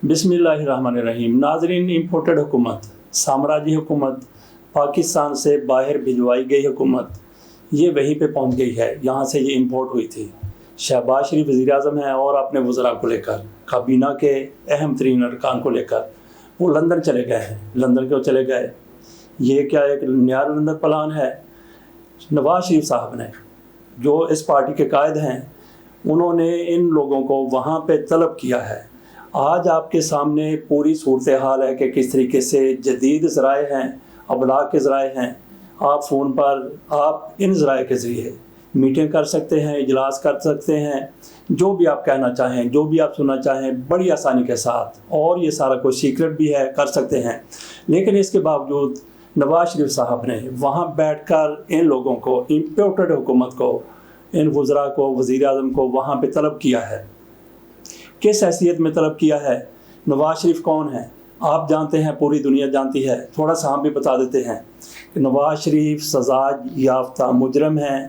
बिस्मिल्लाहिर्रहमानिर्रहीम। नाज़रीन, इम्पोर्टेड हुकूमत, साम्राज्य हुकूमत, पाकिस्तान से बाहर भिजवाई गई हुकूमत, ये वहीं पे पहुंच गई है। यहाँ से ये इंपोर्ट हुई थी। शहबाज शरीफ वज़ीर-ए-आज़म हैं और अपने वज़रा को लेकर, काबीना के अहम तरीन अरकान को लेकर वो लंदन चले गए हैं। लंदन क्यों चले गए? ये क्या एक नया लंदन प्लान है? नवाज शरीफ साहब ने, जो इस पार्टी के कायद हैं, उन्होंने इन लोगों को वहाँ पे तलब किया है। आज आपके सामने पूरी सूरत हाल है कि किस तरीके से जदीद ज़राए हैं, अबलाग के ज़राए हैं। आप फ़ोन पर आप इन ज़राए के ज़रिए मीटिंग कर सकते हैं, इजलास कर सकते हैं, जो भी आप कहना चाहें, जो भी आप सुनना चाहें, बड़ी आसानी के साथ। और ये सारा कुछ सीक्रेट भी है, कर सकते हैं। लेकिन इसके बावजूद नवाज शरीफ साहब ने वहाँ बैठकर इन लोगों को, इम्पोर्टेड हुकूमत को, इन वज़रा को, वज़ीर-ए-आज़म को वहाँ पे तलब किया है। किस हैसियत में तलब किया है? नवाज शरीफ कौन है आप जानते हैं, पूरी दुनिया जानती है। थोड़ा सा हम भी बता देते हैं कि नवाज शरीफ सज़ा याफ्ता मुजरम हैं।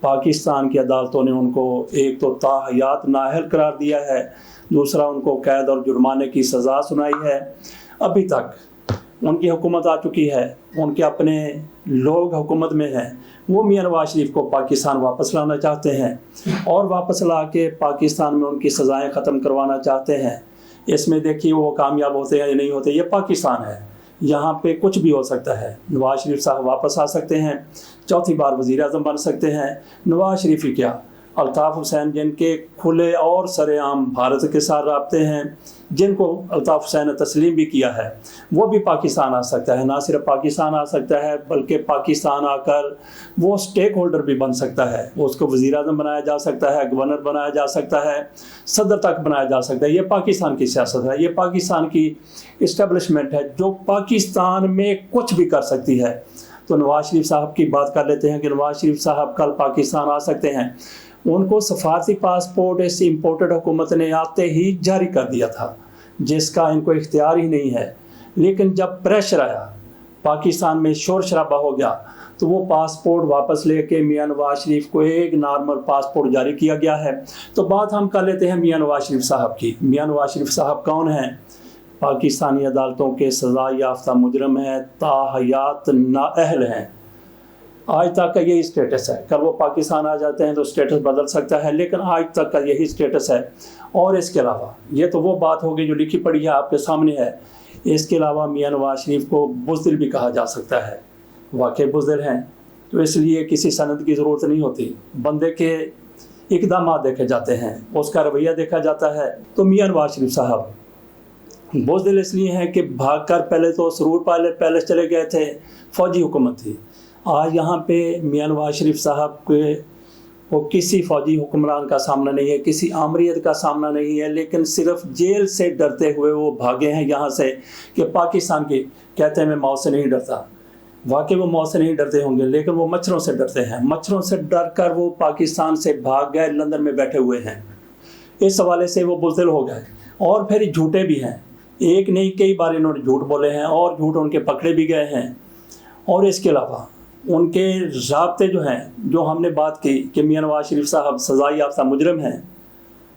पाकिस्तान की अदालतों ने उनको एक तो ताहयात नाअहल करार दिया है, दूसरा उनको कैद और जुर्माने की सज़ा सुनाई है। अभी तक उनकी हुकूमत आ चुकी है, उनके अपने लोग हुकूमत में हैं। वो मियां नवाज शरीफ को पाकिस्तान वापस लाना चाहते हैं और वापस ला के पाकिस्तान में उनकी सज़ाएं ख़त्म करवाना चाहते हैं। इसमें देखिए वो कामयाब होते हैं या नहीं होते, ये पाकिस्तान है, यहाँ पे कुछ भी हो सकता है। नवाज शरीफ साहब वापस आ सकते हैं, चौथी बार वज़ीर-ए-आज़म बन सकते हैं। नवाज शरीफ ही क्या, अल्ताफ़ हुसैन, जिनके खुले और सरेआम भारत के साथ राब्ते हैं, जिनको अल्ताफ़ हुसैन ने तस्लीम भी किया है, वो भी पाकिस्तान आ सकता है। ना सिर्फ पाकिस्तान आ सकता है, बल्कि पाकिस्तान आकर वो स्टेक होल्डर भी बन सकता है। उसको वज़ीर-ए-आज़म बनाया जा सकता है, गवर्नर बनाया जा सकता है, सदर तक बनाया जा सकता है। ये पाकिस्तान की सियासत है, ये पाकिस्तान की इस्टेब्लिशमेंट है, जो पाकिस्तान में कुछ भी कर सकती है। तो नवाज शरीफ साहब की बात कर लेते हैं कि नवाज शरीफ साहब कल पाकिस्तान आ सकते हैं। उनको सफारती पासपोर्ट इस इम्पोर्टेड हुकूमत ने आते ही जारी कर दिया था, जिसका इनको इख्तियार ही नहीं है। लेकिन जब प्रेशर आया, पाकिस्तान में शोर शराबा हो गया, तो वो पासपोर्ट वापस लेके मियां नवाज शरीफ को एक नॉर्मल पासपोर्ट जारी किया गया है। तो बात हम कर लेते हैं मियां नवाज शरीफ साहब की। मियां नवाज शरीफ साहब कौन हैं? पाकिस्तानी अदालतों के सज़ा याफ्ता मुजरम हैं, ताहयात नाअहल हैं। आज तक का यही स्टेटस है। कल वो पाकिस्तान आ जाते हैं तो स्टेटस बदल सकता है, लेकिन आज तक का यही स्टेटस है। और इसके अलावा ये तो वो बात होगी जो लिखी पड़ी है, आपके सामने है। इसके अलावा मियां नवाज शरीफ को बुज़दिल भी कहा जा सकता है। वाकई बुज़दिल हैं, तो इसलिए किसी सनद की ज़रूरत नहीं होती। बंदे के इक़दामात देखे जाते हैं, उसका रवैया देखा जाता है। तो मियां नवाज शरीफ साहब बुज़दिल इसलिए हैं कि भागकर पहले तो सरूर पैलेस चले गए थे, फ़ौजी हुकूमत थी। आज यहाँ पे मियां नवाज शरीफ साहब के वो किसी फ़ौजी हुक्मरान का सामना नहीं है, किसी आमरीत का सामना नहीं है, लेकिन सिर्फ जेल से डरते हुए वो भागे हैं यहाँ से कि पाकिस्तान की, कहते हैं मैं मौत से नहीं डरता। वाकई वो मौत से नहीं डरते होंगे, लेकिन वो मच्छरों से डरते हैं। मच्छरों से डर कर वो पाकिस्तान से भाग गए, लंदन में बैठे हुए हैं। इस हवाले से वो बुज़दिल हो गए। और फिर झूठे भी हैं, एक नहीं कई बार इन्होंने झूठ बोले हैं और झूठ उनके पकड़े भी गए हैं। और इसके अलावा उनके राब्ते जो हैं, जो हमने बात की कि मियां नवाज शरीफ साहब सज़ा याफ्ता मुजरम हैं,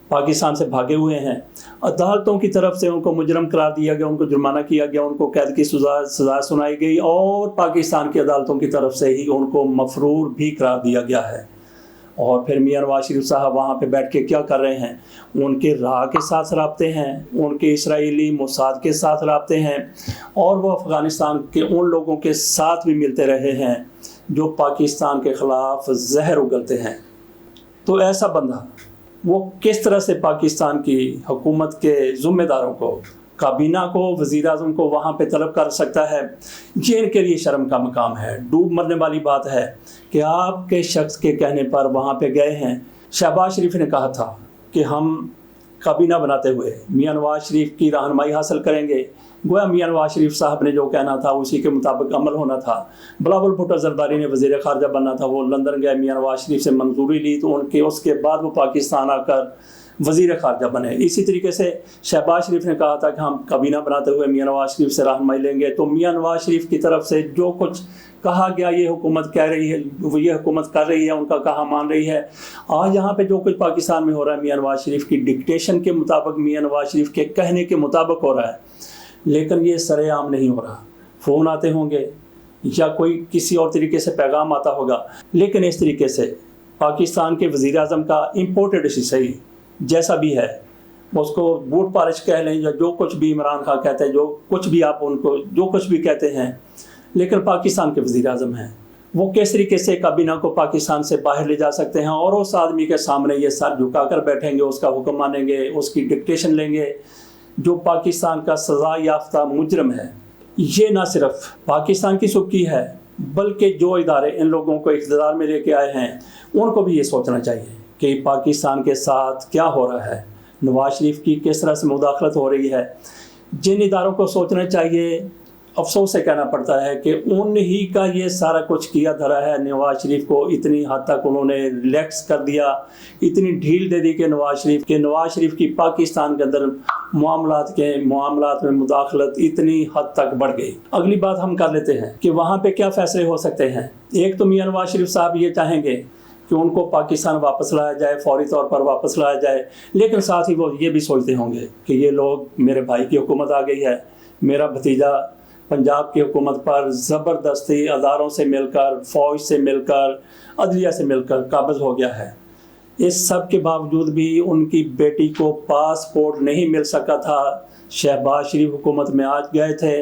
पाकिस्तान से भागे हुए हैं, अदालतों की तरफ से उनको मुजरम करार दिया गया, उनको जुर्माना किया गया, उनको कैद की सज़ा सुनाई गई, और पाकिस्तान की अदालतों की तरफ से ही उनको मफरूर भी करार दिया गया है। और फिर मियां नवाज शरीफ साहब वहाँ पे बैठ के क्या कर रहे हैं? उनके राह के साथ राब्ते हैं, उनके इसराइली मोसाद के साथ राब्ते हैं, और वो अफ़गानिस्तान के उन लोगों के साथ भी मिलते रहे हैं जो पाकिस्तान के ख़िलाफ़ जहर उगलते हैं। तो ऐसा बंदा वो किस तरह से पाकिस्तान की हुकूमत के ज़िम्मेदारों को, काबीना को, वज़ीर-ए-आज़म को वहाँ पे तलब कर सकता है? ये इनके लिए शर्म का मकाम है। डूब मरने वाली बात है कि आपके शख्स के कहने पर वहाँ पे गए हैं। शहबाज शरीफ ने कहा था कि हम काबीना बनाते हुए मियां नवाज शरीफ की रहनुमाई हासिल करेंगे, गोया मियां नवाज शरीफ साहब ने जो कहना था उसी के मुताबिक अमल होना था। बिलावल भुट्टो जरदारी ने वज़ीर ख़ारजा बनना था, वो लंदन गए, मियां नवाज शरीफ से मंजूरी ली तो उनके उसके बाद वो पाकिस्तान आकर वज़ीर ख़ारजा बने। इसी तरीके से शहबाज शरीफ ने कहा था कि हम काबीना बनाते हुए मियां नवाज शरीफ से रहनुमाई लेंगे, तो मियां नवाज शरीफ की तरफ से जो कुछ कहा गया ये हुकूमत कह रही है, ये हुकूमत कर रही है, उनका कहा मान रही है। आज यहाँ पे जो कुछ पाकिस्तान में हो रहा है मियां नवाज शरीफ की डिक्टेशन के मुताबिक, मियां नवाज शरीफ के कहने के मुताबिक हो रहा है, लेकिन ये सरेआम नहीं हो रहा। फ़ोन आते होंगे या कोई किसी और तरीके से पैगाम आता होगा, लेकिन इस तरीके से पाकिस्तान के वज़ीर आज़म का इम्पोर्टेड सही जैसा भी है, उसको बूट पालिश कह लें या जो कुछ भी इमरान खान कहते हैं, जो कुछ भी आप उनको जो कुछ भी कहते हैं, लेकिन पाकिस्तान के वज़ीर आज़म हैं, वो किस तरीके से काबीना को पाकिस्तान से बाहर ले जा सकते हैं और उस आदमी के सामने ये सर झुकाकर बैठेंगे, उसका हुक्म मानेंगे, उसकी डिक्टेशन लेंगे, जो पाकिस्तान का सज़ा याफ्ता मुजरम है। ये ना सिर्फ पाकिस्तान की सुर्खी है, बल्कि जो इदारे इन लोगों को इक़्तिदार में लेके आए हैं उनको भी ये सोचना चाहिए कि पाकिस्तान के साथ क्या हो रहा है, नवाज शरीफ की किस तरह से मुदाखलत हो रही है। जिन इदारों को सोचना चाहिए, अफसोस से कहना पड़ता है कि उन्हीं का ये सारा कुछ किया धरा है। नवाज शरीफ को इतनी हद तक उन्होंने रिलैक्स कर दिया, इतनी ढील दे दी कि नवाज शरीफ की पाकिस्तान के अंदर मामलात में मुदाखलत इतनी हद तक बढ़ गई। अगली बात हम कर लेते हैं कि वहाँ पे क्या फैसले हो सकते हैं। एक तो मियां नवाज शरीफ साहब ये चाहेंगे कि उनको पाकिस्तान वापस लाया जाए, फौरी तौर पर वापस लाया जाए, लेकिन साथ ही वो ये भी सोचते होंगे कि ये लोग, मेरे भाई की हुकूमत आ गई है, मेरा भतीजा पंजाब की हुकूमत पर ज़बरदस्ती अदारों से मिलकर, फ़ौज से मिलकर, अदलिया से मिलकर काबिज़ हो गया है। इस सब के बावजूद भी उनकी बेटी को पासपोर्ट नहीं मिल सका था। शहबाज शरीफ हुकूमत में आज गए थे।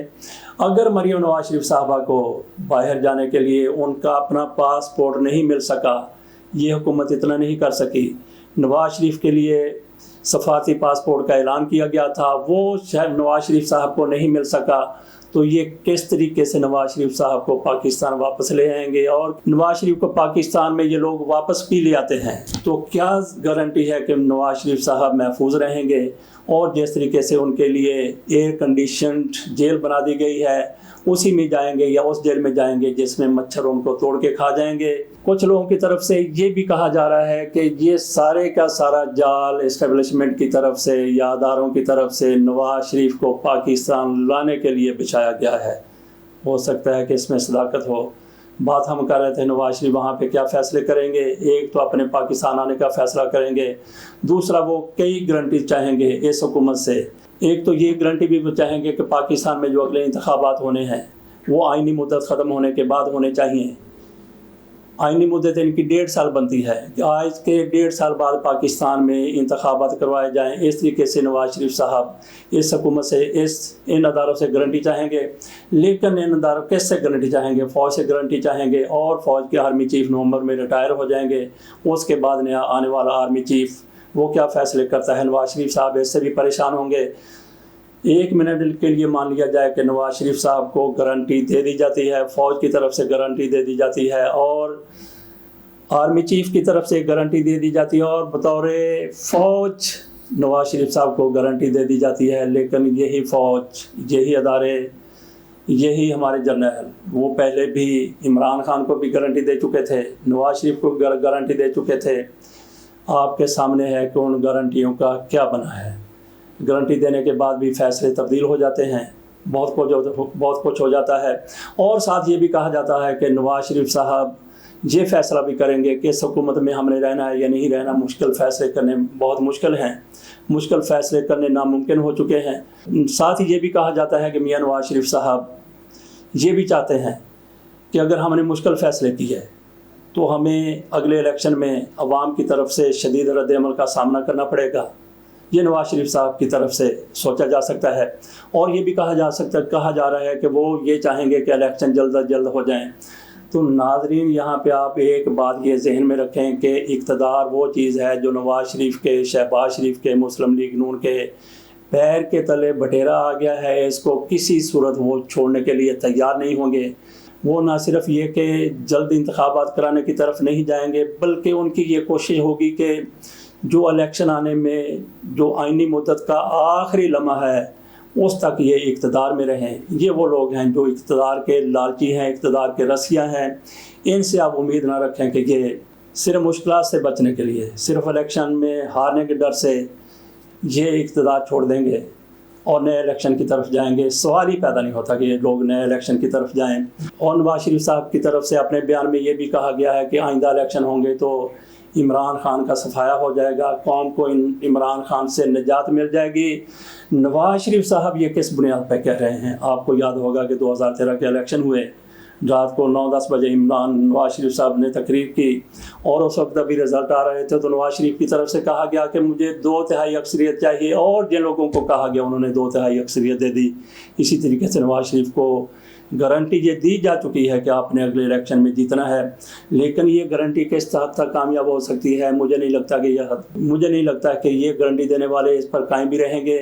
अगर मरियम नवाज शरीफ साहबा को बाहर जाने के लिए उनका अपना पासपोर्ट नहीं मिल सका, ये हुकूमत इतना नहीं कर सकी। नवाज शरीफ के लिए सफारती पासपोर्ट का ऐलान किया गया था, वो नवाज शरीफ साहब को नहीं मिल सका, तो ये किस तरीके से नवाज शरीफ साहब को पाकिस्तान वापस ले आएंगे। और नवाज शरीफ को पाकिस्तान में ये लोग वापस भी ले आते हैं तो क्या गारंटी है कि नवाज शरीफ साहब महफूज रहेंगे। और जिस तरीके से उनके लिए एयर कंडीशन्ड जेल बना दी गई है, उसी में जाएंगे या उस जेल में जाएंगे जिसमें मच्छर उनको तोड़ के खा जाएंगे। कुछ लोगों की तरफ से ये भी कहा जा रहा है कि ये सारे का सारा जाल इस्टेब्लिशमेंट की तरफ से या अदारों की तरफ से नवाज शरीफ को पाकिस्तान लाने के लिए बिछाया गया है। हो सकता है कि इसमें सदाकत हो। बात हम कर रहे थे नवाज शरीफ वहाँ पे क्या फ़ैसले करेंगे। एक तो अपने पाकिस्तान आने का फ़ैसला करेंगे, दूसरा वो कई गारंटी चाहेंगे इस हुकूमत से। एक तो ये गारंटी भी चाहेंगे कि पाकिस्तान में जो अगले इंतखाबात होने हैं वो आइनी मुद्दत ख़त्म होने के बाद होने चाहिए। आइनी मुद्दत इनकी 1.5 साल बनती है कि आज के 1.5 साल बाद पाकिस्तान में इंतखाबात करवाए जाएं। इस तरीके से नवाज शरीफ साहब इस हुकूमत से इन अदारों से गारंटी चाहेंगे। लेकिन इन अदारों किससे गारंटी चाहेंगे? फ़ौज से गारंटी चाहेंगे और फ़ौज के आर्मी चीफ़ नवंबर में रिटायर हो जाएंगे। उसके बाद नया आने वाला आर्मी चीफ़ वो क्या फ़ैसले करता है, नवाज शरीफ साहब इससे भी परेशान होंगे। 1 मिनट के लिए मान लिया जाए कि नवाज शरीफ साहब को गारंटी दे दी जाती है, फ़ौज की तरफ से गारंटी दे दी जाती है और आर्मी चीफ़ की तरफ से गारंटी दे दी जाती है और बतौर फ़ौज नवाज शरीफ साहब को गारंटी दे दी जाती है। लेकिन यही फ़ौज, यही अदारे, यही हमारे जर्नल, वो पहले भी इमरान खान को भी गारंटी दे चुके थे, नवाज शरीफ को गारंटी दे चुके थे। आपके सामने है कि उन गारंटियों का क्या बना है। गारंटी देने के बाद भी फ़ैसले तब्दील हो जाते हैं, बहुत कुछ हो जाता है। और साथ ये भी कहा जाता है कि नवाज शरीफ साहब ये फ़ैसला भी करेंगे कि इस हुकूमत में हमने रहना है या नहीं रहना। मुश्किल फ़ैसले करने बहुत मुश्किल हैं, मुश्किल फ़ैसले करने नामुमकिन हो चुके हैं। साथ ही ये भी कहा जाता है कि मियां नवाज शरीफ साहब ये भी चाहते हैं कि अगर हमने मुश्किल फ़ैसले किए तो हमें अगले इलेक्शन में अवाम की तरफ से शदीद रद्द-ए-अमल का सामना करना पड़ेगा। ये नवाज शरीफ साहब की तरफ से सोचा जा सकता है। और ये भी कहा जा रहा है कि वो ये चाहेंगे कि इलेक्शन जल्द अज जल्द हो जाएं। तो नाज़रीन, यहाँ पे आप एक बात ये जहन में रखें कि इक़्तिदार वो चीज़ है जो नवाज शरीफ के, शहबाज शरीफ के, मुस्लिम लीग नून के पैर के तले बटेरा आ गया है। इसको किसी सूरत वो छोड़ने के लिए तैयार नहीं होंगे। वो ना सिर्फ ये कि जल्द इंतखाबात कराने की तरफ नहीं जाएंगे, बल्कि उनकी ये कोशिश होगी कि जो इलेक्शन आने में जो आइनी मुद्दत का आखिरी लम्हा है उस तक ये इक़्तिदार में रहें। ये वो लोग हैं जो इक़्तिदार के लालची हैं, इक़्तिदार के रसिया हैं। इनसे आप उम्मीद ना रखें कि ये सिर्फ मुश्किलात से बचने के लिए, सिर्फ इलेक्शन में हारने के डर से ये इक़्तिदार छोड़ देंगे और नए इलेक्शन की तरफ जाएंगे। सवाल ही पैदा नहीं होता कि ये लोग नए इलेक्शन की तरफ जाएं। और नवाज शरीफ साहब की तरफ से अपने बयान में ये भी कहा गया है कि आइंदा इलेक्शन होंगे तो इमरान खान का सफाया हो जाएगा, कौम को इमरान खान से निजात मिल जाएगी। नवाज शरीफ साहब ये किस बुनियाद पर कह रहे हैं? आपको याद होगा कि 2013 के इलेक्शन हुए, रात को 9-10 बजे नवाज शरीफ साहब ने तकरीर की और उस वक्त अभी रिज़ल्ट आ रहे थे तो नवाज शरीफ की तरफ से कहा गया कि मुझे 2/3 अक्सरियत चाहिए, और जिन लोगों को कहा गया उन्होंने 2/3 अक्सरियत दे दी। इसी तरीके से नवाज शरीफ को गारंटी ये दी जा चुकी है कि आपने अगले इलेक्शन में जीतना है, लेकिन ये गारंटी किस हद तक कामयाब हो सकती है? मुझे नहीं लगता कि ये गारंटी देने वाले इस पर कायम भी रहेंगे।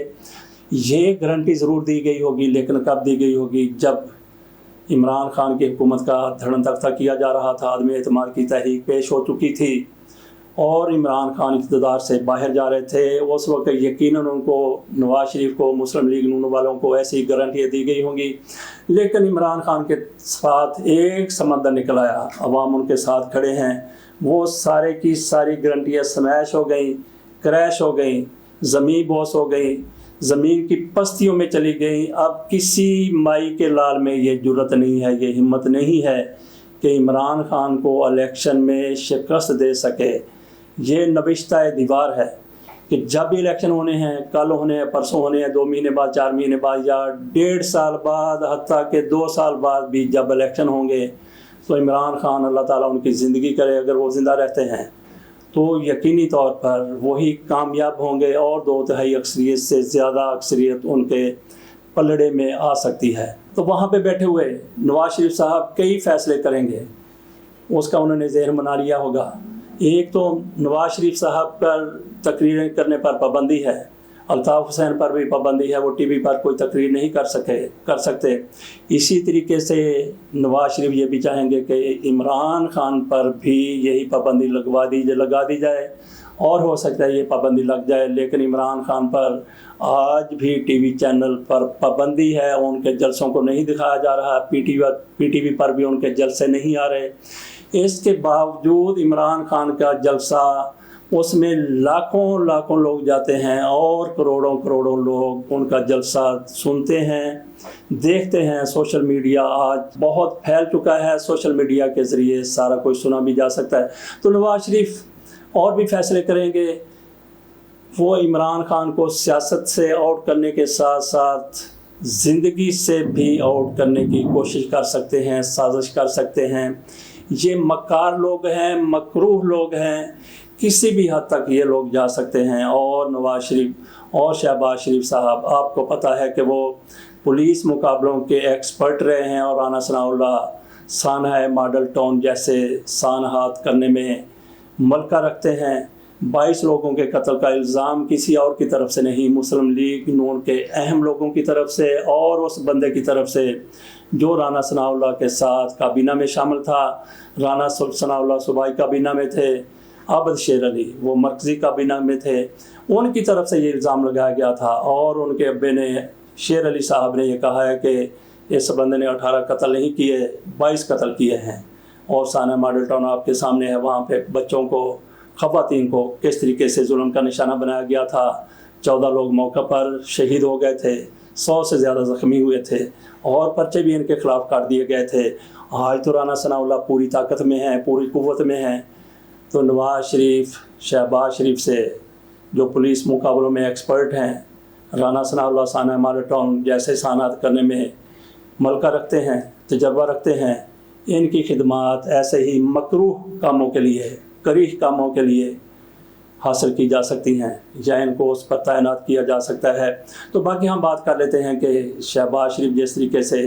ये गारंटी ज़रूर दी गई होगी, लेकिन कब दी गई होगी? जब इमरान खान की हुकूमत का धड़न तख्ता किया जा रहा था, आदमी एतमाद की तहरीक पेश हो चुकी थी और इमरान खान इक़्तिदार से बाहर जा रहे थे। उस वक्त यकीनन उनको, नवाज शरीफ को, मुस्लिम लीग नून वालों को ऐसी गारंटियाँ दी गई होंगी, लेकिन इमरान खान के साथ एक समंदर निकल आया, अवाम उनके साथ खड़े हैं। वो सारे की सारी गारंटियाँ स्मैश हो गई, क्रैश हो गई, ज़मीन बोस हो गई, ज़मीन की पस्तियों में चली गई। अब किसी माई के लाल में ये जुर्रत नहीं है, ये हिम्मत नहीं है कि इमरान खान को इलेक्शन में शिकस्त दे सके। ये नबिश्ता दीवार है कि जब भी इलेक्शन होने हैं, कल होने हैं, परसों होने हैं, 2 महीने बाद, 4 महीने बाद या 1.5 साल बाद, हत्ता के 2 साल बाद भी जब इलेक्शन होंगे तो इमरान खान, अल्लाह ताला उनकी ज़िंदगी करे, अगर वो ज़िंदा रहते हैं तो यकीनी तौर पर वही कामयाब होंगे और 2/3 अक्सरियत से ज़्यादा अक्सरियत उनके पलड़े में आ सकती है। तो वहाँ पे बैठे हुए नवाज शरीफ साहब कई फ़ैसले करेंगे, उसका उन्होंने ज़हन बना लिया होगा। एक तो नवाज शरीफ साहब पर तकरीरें करने पर पाबंदी है, अल्ताफ़ हुसैन पर भी पाबंदी है, वो टीवी पर कोई तकरीर नहीं कर सकते। इसी तरीके से नवाज शरीफ ये भी चाहेंगे कि इमरान खान पर भी यही पाबंदी लगा दी जाए, और हो सकता है ये पाबंदी लग जाए, लेकिन इमरान खान पर आज भी टीवी चैनल पर पाबंदी है, उनके जलसों को नहीं दिखाया जा रहा, पीटीवी पर भी उनके जलसे नहीं आ रहे। इसके बावजूद इमरान खान का जलसा, उसमें लाखों लोग जाते हैं और करोड़ों लोग उनका जलसा सुनते हैं, देखते हैं। सोशल मीडिया आज बहुत फैल चुका है, सोशल मीडिया के ज़रिए सारा कुछ सुना भी जा सकता है। तो नवाज शरीफ और भी फैसले करेंगे। वो इमरान खान को सियासत से आउट करने के साथ साथ ज़िंदगी से भी आउट करने की कोशिश कर सकते हैं, साजिश कर सकते हैं। ये मक्कार लोग हैं, मकरूह लोग हैं, किसी भी हद तक ये लोग जा सकते हैं। और नवाज शरीफ और शहबाज शरीफ साहब, आपको पता है कि वो पुलिस मुकाबलों के एक्सपर्ट रहे हैं और राना सनाउल्लाह सानहा मॉडल टाउन जैसे सानहात करने में मलका रखते हैं। 22 लोगों के कत्ल का इल्ज़ाम किसी और की तरफ से नहीं, मुस्लिम लीग नून के अहम लोगों की तरफ से और उस बंदे की तरफ से जो राना सनाउल्लाह के साथ काबीना में शामिल था। राना सनाउल्लाह सूबाई काबीना में थे, आबद शेर अली वो मरकज़ी काबीना में थे, उनकी तरफ से ये इल्ज़ाम लगाया गया था। और उनके अब्बे ने, शेर अली साहब ने ये कहा है कि इस बंदे ने 18 कत्ल नहीं किए, 22 कत्ल किए हैं। और साना मॉडल टाउन आपके सामने है, वहाँ पे बच्चों को, ख़वातीन को किस तरीके से जुल्म का निशाना बनाया गया था। 14 लोग मौका पर शहीद हो गए थे, 100 से ज़्यादा ज़ख्मी हुए थे और पर्चे भी इनके ख़िलाफ़ काट दिए गए थे। आज तो राना सनाउल्लाह पूरी ताकत में हैं, पूरी क़ुव्वत में हैं। तो नवाज शरीफ, शहबाज शरीफ से जो पुलिस मुकाबलों में एक्सपर्ट हैं, राना सनाउल्लाह साना मॉडल टाउन जैसे सानात करने में मलका रखते हैं, तजर्बा रखते हैं, इनकी खिदमात ऐसे ही मकरूह कामों के लिए, करीह कामों के लिए हासिल की जा सकती हैं या इनको उस पर तैनात किया जा सकता है। तो बाकी हम बात कर लेते हैं कि शहबाज शरीफ जिस तरीके से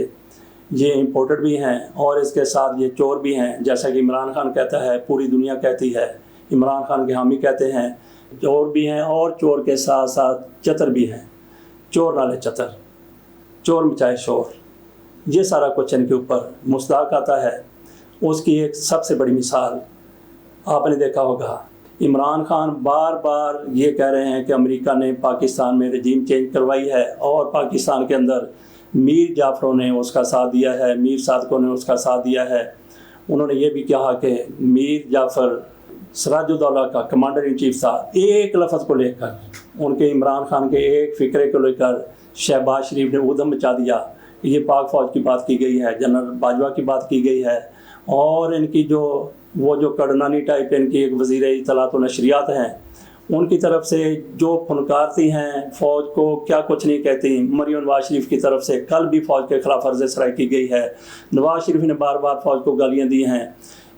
ये इम्पोर्टेड भी हैं और इसके साथ ये चोर भी हैं, जैसा कि इमरान खान कहता है, पूरी दुनिया कहती है, इमरान खान के हामी कहते हैं, चोर भी हैं और चोर के साथ साथ चतर भी हैं। चोर नाले चतर, चोर मचाए शोर, ये सारा कुछ इनके ऊपर मुस्तहक आता है। उसकी एक सबसे बड़ी मिसाल आपने देखा होगा इमरान खान बार बार ये कह रहे हैं कि अमेरिका ने पाकिस्तान में रजीम चेंज करवाई है और पाकिस्तान के अंदर मीर जाफरों ने उसका साथ दिया है, मीर सादकों ने उसका साथ दिया है। उन्होंने ये भी कहा कि मीर जाफ़र सिराजुद्दौला का कमांडर इन चीफ था। एक लफ्ज़ को लेकर, उनके इमरान खान के एक फ़िक्रे को लेकर शहबाज शरीफ ने उधम मचा दिया। ये पाक फ़ौज की बात की गई है, जनरल बाजवा की बात की गई है, और इनकी जो कड़नानी टाइप इनकी एक वज़ीर इत्तलात व नशरियात हैं, उनकी तरफ से जो फनकारती हैं फ़ौज को, क्या कुछ नहीं कहती। मरियम नवाज शरीफ की तरफ से कल भी फ़ौज के ख़िलाफ़ अर्ज़ सराई की गई है। नवाज शरीफ ने बार बार फ़ौज को गालियाँ दी हैं।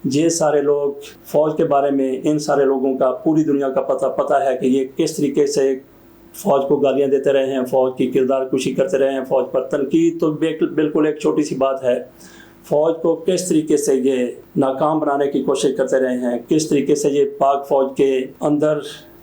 ये सारे लोग फ़ौज के बारे में, इन सारे लोगों का पूरी दुनिया का पता है कि ये किस तरीके से फ़ौज को गालियाँ देते रहे हैं, फ़ौज की किरदार कुशी करते रहे हैं, फ़ौज पर तनकीद तो बिल्कुल एक छोटी सी बात है। फ़ौज को किस तरीके से ये नाकाम बनाने की कोशिश करते रहे हैं, किस तरीके से ये पाक फ़ौज के अंदर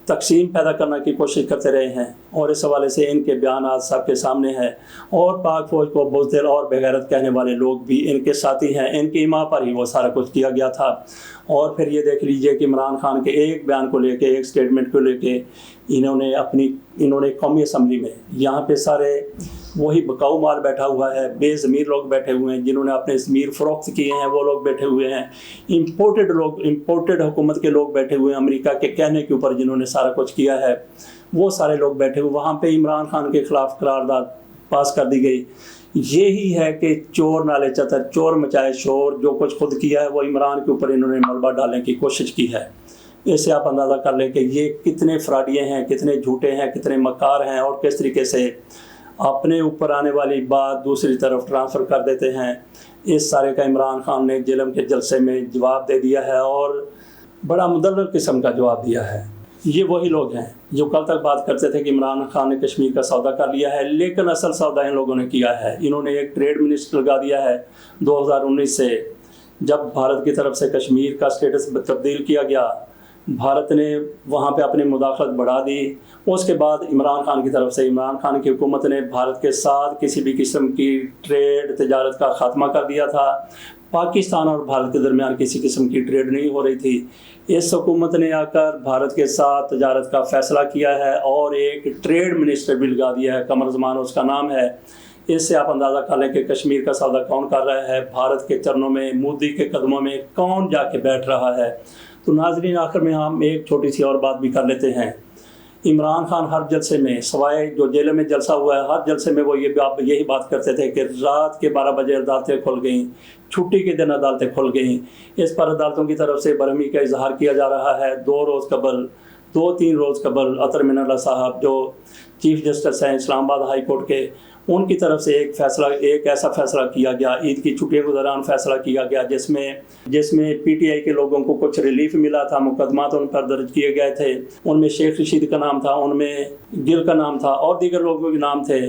तकसीम पैदा करने की कोशिश करते रहे हैं, और इस हवाले से इनके बयान सबके सामने हैं। और पाक फ़ौज को बुज़दिल और बेगैरत कहने वाले लोग भी इनके साथी हैं। इनकी इमाम पर ही वो सारा कुछ किया गया था। और फिर ये देख लीजिए कि इमरान खान के एक बयान को लेके, एक स्टेटमेंट को लेके इन्होंने कौमी असम्बली में, यहाँ पे सारे वही बकाऊ माल बैठा हुआ है, बेज़मीर लोग बैठे हुए हैं, जिन्होंने अपने ज़मीर फ़रोख्त किए हैं, वो लोग बैठे हुए हैं। इम्पोर्टेड हुकूमत के लोग बैठे हुए हैं, अमेरिका के कहने के ऊपर जिन्होंने सारा कुछ किया है, वो सारे लोग बैठे हुए। वहाँ पे इमरान खान के ख़िलाफ़ करारदाद पास कर दी गई। यही है कि चोर नाले चतर, चोर मचाए शोर। जो कुछ खुद किया है वो इमरान के ऊपर इन्होंने मलबा डालने की कोशिश की है। इससे आप अंदाज़ा कर लें कि ये कितने फ्रॉडिये हैं, कितने झूठे हैं, कितने मकार हैं, और किस तरीके से अपने ऊपर आने वाली बात दूसरी तरफ ट्रांसफ़र कर देते हैं। इस सारे का इमरान खान ने जिलम के जलसे में जवाब दे दिया है, और बड़ा मुदल्लल किस्म का जवाब दिया है। ये वही लोग हैं जो कल तक बात करते थे कि इमरान खान ने कश्मीर का सौदा कर लिया है, लेकिन असल सौदा इन लोगों ने किया है। इन्होंने एक ट्रेड मिनिस्टर लगा दिया है 2019 से, जब भारत की तरफ से कश्मीर का स्टेटस तब्दील किया गया। भारत ने वहाँ पे अपनी मुदाखलत बढ़ा दी। उसके बाद इमरान खान की तरफ से, इमरान खान की हुकूमत ने भारत के साथ किसी भी किस्म की ट्रेड तजारत का ख़ात्मा कर दिया था। पाकिस्तान और भारत के दरमियान किसी किस्म की ट्रेड नहीं हो रही थी। इस हुकूमत ने आकर भारत के साथ तजारत का फ़ैसला किया है और एक ट्रेड मिनिस्टर भी लगा दिया है, कमर ज़मान उसका नाम है। इससे आप अंदाज़ा कर लें कि कश्मीर का सौदा कौन कर रहा है, भारत के चरणों में, मोदी के कदमों में कौन जाके बैठ रहा है। तो नाज़रीन, आखिर में हम एक छोटी सी और बात भी कर लेते हैं। इमरान खान हर जलसे में, सवाए जो जेल में जलसा हुआ है, हर जलसे में वो यही बात करते थे कि रात के 12 बजे अदालतें खुल गईं, छुट्टी के दिन अदालतें खुल गईं। इस पर अदालतों की तरफ से बरहमी का इजहार किया जा रहा है। 2-3 रोज़ कबल अतर मिनल्ला साहब जो चीफ जस्टिस हैं इस्लामाबाद हाई कोर्ट के, उनकी तरफ से एक ऐसा फ़ैसला किया गया, ईद की छुट्टियों के दौरान फ़ैसला किया गया, जिसमें पीटीआई के लोगों को कुछ रिलीफ मिला था। मुकदमा तो उन पर दर्ज किए गए थे, उनमें शेख रशीद का नाम था, उनमें गिल का नाम था और दीगर लोगों के नाम थे।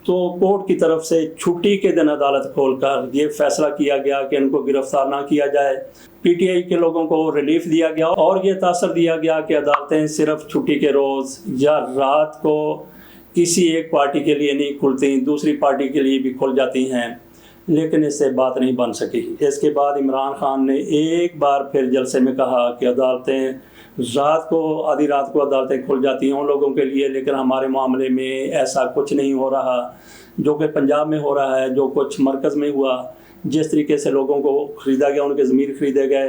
तो कोर्ट की तरफ से छुट्टी के दिन अदालत खोलकर ये फ़ैसला किया गया कि इनको गिरफ्तार ना किया जाए। पीटीआई के लोगों को रिलीफ दिया गया और ये तासर दिया गया कि अदालतें सिर्फ छुट्टी के रोज़ या रात को किसी एक पार्टी के लिए नहीं खुलती, दूसरी पार्टी के लिए भी खुल जाती हैं। लेकिन इससे बात नहीं बन सकी। इसके बाद इमरान खान ने एक बार फिर जलसे में कहा कि अदालतें आधी रात को अदालतें खुल जाती हैं उन लोगों के लिए, लेकिन हमारे मामले में ऐसा कुछ नहीं हो रहा। जो कि पंजाब में हो रहा है, जो कुछ मरकज़ में हुआ, जिस तरीके से लोगों को ख़रीदा गया, उनके ज़मीर ख़रीदे गए,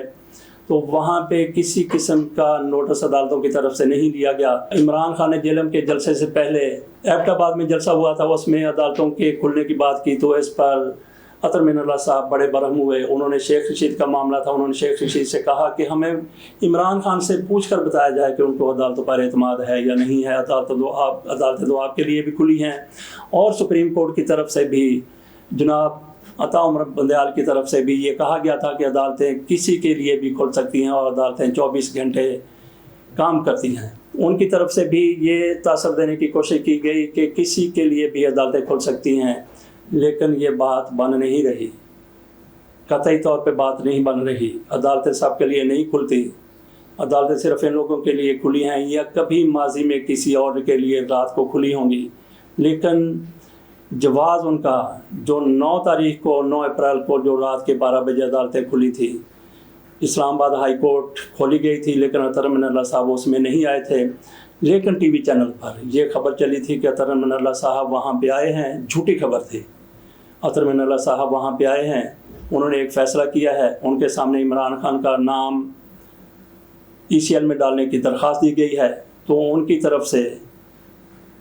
तो वहाँ पे किसी किस्म का नोटिस अदालतों की तरफ से नहीं लिया गया। इमरान खान ने जेलम के जलसे से पहले एबटाबाद में जलसा हुआ था, उसमें अदालतों के खुलने की बात की, तो इस पर अतर मिनल्ला साहब बड़े बरहम हुए। उन्होंने शेख रशीद का मामला था, उन्होंने शेख रशीद से कहा कि हमें इमरान खान से पूछ कर बताया जाए कि उनको अदालतों पर एतमाद है या नहीं है। अदालतें तो आपके लिए भी खुली हैं, और सुप्रीम कोर्ट की तरफ से भी जनाब अता उमर बंदयाल की तरफ से भी ये कहा गया था कि अदालतें किसी के लिए भी खुल सकती हैं और अदालतें 24 घंटे काम करती हैं। उनकी तरफ से भी ये तासर देने की कोशिश की गई कि किसी के लिए भी अदालतें खुल सकती हैं, लेकिन ये बात बन नहीं रही। कतई तौर पे बात नहीं बन रही। अदालतें सबके लिए नहीं खुलती, अदालतें सिर्फ इन लोगों के लिए खुली हैं या कभी माजी में किसी और के लिए रात को खुली होंगी। लेकिन जवाज़ उनका जो 9 तारीख को, 9 अप्रैल को जो रात के 12 बजे अदालतें खुली थी, इस्लामाबाद हाई कोर्ट खोली गई थी, लेकिन अतर अमीन अल्लाह साहब उसमें नहीं आए थे। लेकिन टीवी चैनल पर यह खबर चली थी कि अतर अमीन अल्लाह साहब वहाँ पे आए हैं। झूठी खबर थी। अतर अमीन अल्लाह साहब वहाँ पे आए हैं, उन्होंने एक फ़ैसला किया है, उनके सामने इमरान खान का नाम ECL में डालने की दरख्वास्त दी गई है। तो उनकी तरफ से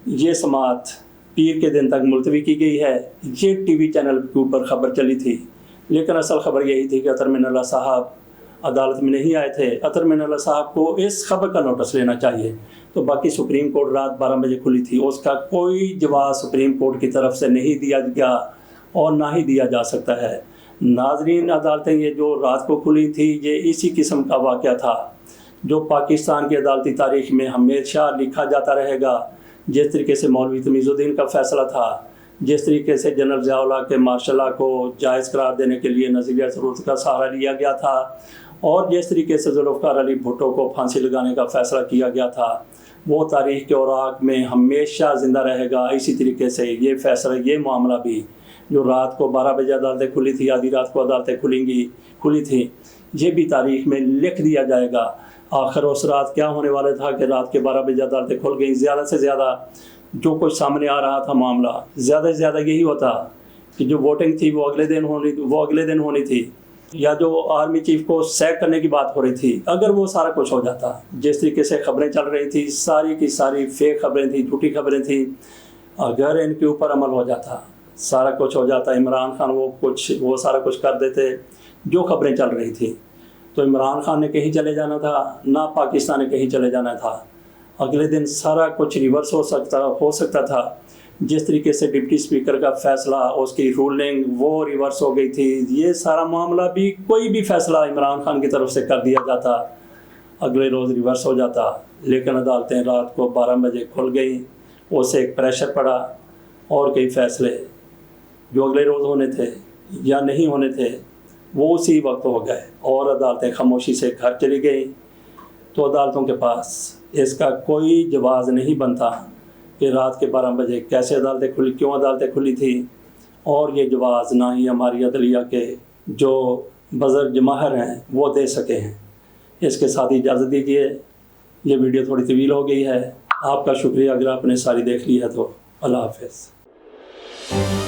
ये समाअत पीर के दिन तक मुलतवी की गई है। ये टीवी चैनल के ऊपर ख़बर चली थी, लेकिन असल ख़बर यही थी कि अतर अमीन अल्लाह साहब अदालत में नहीं आए थे। अतर अमीन अल्लाह साहब को इस खबर का नोटिस लेना चाहिए। तो बाकी सुप्रीम कोर्ट रात 12 बजे खुली थी, उसका कोई जवाब सुप्रीम कोर्ट की तरफ से नहीं दिया गया और ना ही दिया जा सकता है। नाजरीन, अदालतें ये जो रात को खुली थी, ये इसी किस्म का वाक़या था जो पाकिस्तान की अदालती तारीख़ में हमेशा लिखा जाता रहेगा। जिस तरीके से मौलवी तमीज़ुद्दीन का फ़ैसला था, जिस तरीके से जनरल ज़िया-उल-हक़ के मार्शल को जायज़ करार देने के लिए नज़रिया ज़रूरत का सहारा लिया गया था, और जिस तरीके से ज़ुल्फ़िकार अली भुट्टो को फांसी लगाने का फ़ैसला किया गया था, वो तारीख़ के औराक में हमेशा ज़िंदा रहेगा। इसी तरीके से ये फ़ैसला, ये मामला भी जो रात को 12 बजे अदालतें खुली थी, आधी रात को अदालतें खुली थी, ये भी तारीख़ में लिख दिया जाएगा। आखिर उस रात क्या होने वाला था कि रात के 12 बजे अदालतें खुल गई। ज़्यादा से ज़्यादा जो कुछ सामने आ रहा था मामला, ज़्यादा से ज़्यादा यही होता कि जो वोटिंग थी वो अगले दिन होनी थी, या जो आर्मी चीफ को सैक करने की बात हो रही थी, अगर वो सारा कुछ हो जाता, जिस तरीके से खबरें चल रही थी, सारी की सारी फेक खबरें थी, झूठी खबरें थी, अगर इनके ऊपर अमल हो जाता, सारा कुछ हो जाता, इमरान खान वो सारा कुछ कर देते जो खबरें चल रही थी, तो इमरान खान ने कहीं चले जाना था, ना पाकिस्तान ने कहीं चले जाना था। अगले दिन सारा कुछ रिवर्स हो सकता था। जिस तरीके से डिप्टी स्पीकर का फ़ैसला, उसकी रूलिंग वो रिवर्स हो गई थी। ये सारा मामला भी, कोई भी फ़ैसला इमरान खान की तरफ से कर दिया जाता, अगले रोज़ रिवर्स हो जाता। लेकिन अदालतें रात को 12 बजे खुल गई, उससे एक प्रेशर पड़ा और कई फ़ैसले जो अगले रोज़ होने थे या नहीं होने थे, वो उसी वक्त हो गए और अदालतें खामोशी से घर चली गई। तो अदालतों के पास इसका कोई जवाब नहीं बनता कि रात के 12 बजे कैसे अदालतें खुली, क्यों अदालतें खुली थी, और ये जवाब ना ही हमारी अदलिया के जो बुज़ुर्ग माहिर हैं वो दे सके हैं। इसके साथ ही इजाज़त दीजिए, ये वीडियो थोड़ी तवील हो गई है। आपका शुक्रिया, अगर आपने सारी देख ली है तो। अल्लाह हाफ़िज़।